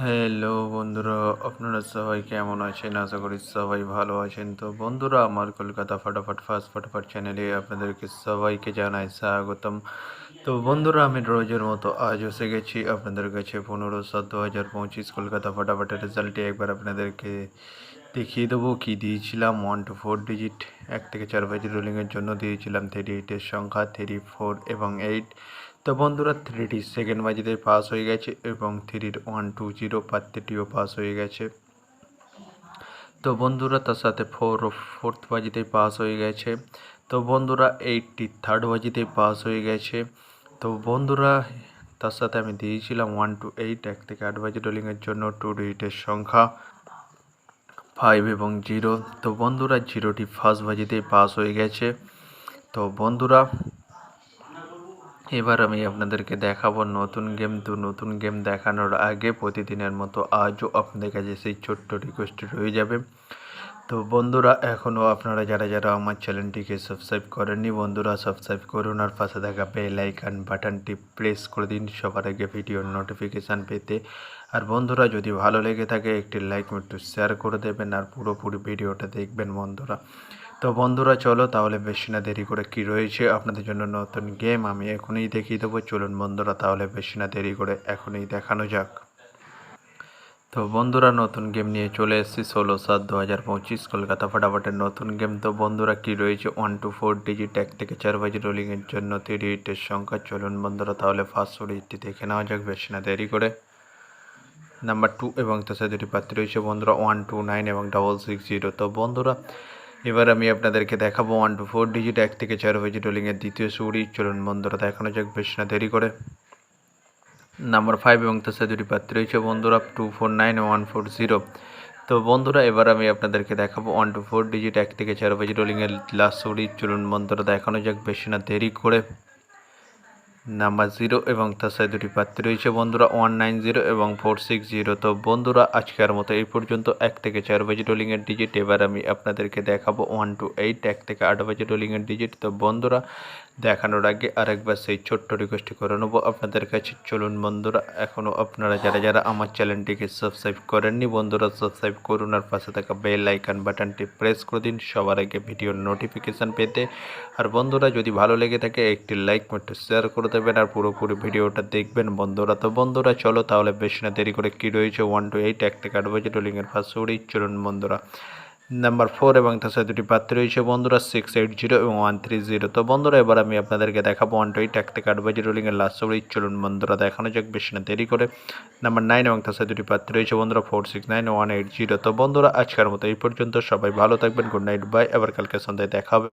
Hello বন্ধুরা, আপনারা সবাই কেমন আছেন? আশা করি সবাই ভালো আছেন। তো বন্ধুরা, আমার কলকাতা ফটাফট ফার্স্ট ফটাফট চ্যানেলে আপনাদেরকে সবাইকে জানাই স্বাগতম। তো বন্ধুরা, আমি রোজের মতো আজ এসে গেছি আপনাদের কাছে 15/7/2025 কলকাতা ফটাফটের রেজাল্টে একবার আপনাদেরকে দেখিয়ে দেবো কী দিয়েছিলাম। 1 to 4 ডিজিট 1 থেকে 4 বাজি রোলিংয়ের জন্য দিয়েছিলাম 38-এর সংখ্যা 3, 4 এবং 8। তো বন্ধুরা, 3টি সেকেন্ড বাজিতে পাস হয়ে গেছে এবং 3-র 1, 2, 0 প্রত্যেকটিও পাস হয়ে গেছে। তো বন্ধুরা, তার সাথে 4th বাজিতেই পাস হয়ে গেছে। তো বন্ধুরা, 8টি থার্ড বাজিতেই পাস হয়ে গেছে। তো বন্ধুরা, তার সাথে আমি দিয়েছিলাম 1 to 8 1 থেকে 8 বাজি রোলিংয়ের জন্য 2 ডিজিটের সংখ্যা 5 এবং 0। তো বন্ধুরা, 0টি ফার্স্ট বাজিতেই পাস হয়ে গেছে। তো বন্ধুরা, এবার আমি আপনাদেরকে দেখাবো নতুন গেম। তো নতুন গেম দেখানোর আগে প্রতিদিনের মতো আজও আপনাদের কাছে সেই ছোট্ট রিকোয়েস্টটি রয়ে যাবে। তো বন্ধুরা, এখনও আপনারা যারা যারা আমার চ্যানেলটিকে সাবস্ক্রাইব করেননি, বন্ধুরা সাবস্ক্রাইব করুন আর পাশে থাকা বেল আইকন বাটনটি প্রেস করে দিন সবার আগে ভিডিওর নোটিফিকেশান পেতে। আর বন্ধুরা, যদি ভালো লেগে থাকে একটি লাইক একটু শেয়ার করে দেবেন আর পুরোপুরি ভিডিওটা দেখবেন বন্ধুরা। তো বন্ধুরা, চলো তাহলে বেশি না দেরি করে কি রয়েছে আপনাদের জন্য নতুন গেম আমি এখনই দেখিয়ে দেবো। চলুন বন্ধুরা, তাহলে বেশি না দেরি করে এখনই দেখানো যাক। তো বন্ধুরা, নতুন গেম নিয়ে চলে এসেছি 16/7/2025 কলকাতা ফটাফটের নতুন গেম। তো বন্ধুরা, কি রয়েছে 1 to 4 ডিজিট 1 থেকে 4 বাজি রোলিংয়ের জন্য 3 ডিজিটের সংখ্যা। চলুন বন্ধুরা, তাহলে ফার্স্ট ডিজিটটি দেখে নেওয়া যাক বেশি না দেরি করে। নাম্বার 2 এবং তার সাথে দুটি প্রার্থী রয়েছে বন্ধুরা 1, 2, 9 এবং 660। তো বন্ধুরা, এবার আমি আপনাদেরকে দেখাবো 1 to 4 ডিজিট 1 থেকে 4 বাজি রোলিংয়ের দ্বিতীয় সুড়ি। চলুন বন্ধুরা, দেখানো যাক বেশি না দেরি করে। নাম্বার 5 এবং তার সাথে দুটি প্রার্থী রয়েছে বন্ধুরা 2, 4, 9 ও 1, 4, 0। তো বন্ধুরা, এবার আমি আপনাদেরকে দেখাবো 1 to 4 ডিজিট 1 থেকে 4 বাজি রোলিংয়ের লাস্ট সুড়ি। চলুন বন্ধুরা, দেখানো যাক বেশি না দেরি করে। নাম্বার 0 এবং তার সাথে দুটি প্রার্থী রয়েছে বন্ধুরা 190 এবং 460। তো বন্ধুরা, আজকের মতো এই পর্যন্ত 1 থেকে 4 বাজি রোলিংয়ের ডিজিট। এবার আমি আপনাদেরকে দেখাবো 1 to 8 1 থেকে 8 বাজি রোলিংয়ের ডিজিট। তো বন্ধুরা, দেখানোর আগে আরেকবার সেই ছোট্ট রিকোয়েস্টটি করে নেবো আপনাদের কাছে। চলুন বন্ধুরা, এখনও আপনারা যারা যারা আমার চ্যানেলটিকে সাবস্ক্রাইব করেননি, বন্ধুরা সাবস্ক্রাইব করুন আর পাশে থাকা বেল আইকন বাটনটি প্রেস করে দিন সবার আগে ভিডিওর নোটিফিকেশান পেতে। আর বন্ধুরা, যদি ভালো লেগে থাকে একটি লাইক একটু শেয়ার করে দেবেন আর পুরোপুরি ভিডিওটা দেখবেন বন্ধুরা। তো বন্ধুরা, চলো তাহলে বেশি না দেরি করে কী রয়েছে 1 to 8 1 থেকে 8 বাজি রোলিংয়ের ফার্স্ট সুড়ি। চলুন বন্ধুরা, নাম্বার 4 এবং তার সাথে দুটি প্রার্থী রয়েছে বন্ধুরা 680 এবং 130। তো বন্ধুরা, এবার আমি আপনাদেরকে দেখাবো 1 to 8 1 থেকে 8 বাজি রোলিংয়ের লাস্ট সুড়ি। চলুন বন্ধুরা, দেখানো যাক বেশি না দেরি করে। নাম্বার 9 এবং তার সাথে দুটি প্রার্থী রয়েছে বন্ধুরা 469 ও 180। তো বন্ধুরা, আজকের মতো এই পর্যন্ত। সবাই ভালো থাকবেন। Good night, bye. আবার কালকে সন্ধ্যায় দেখা হবে।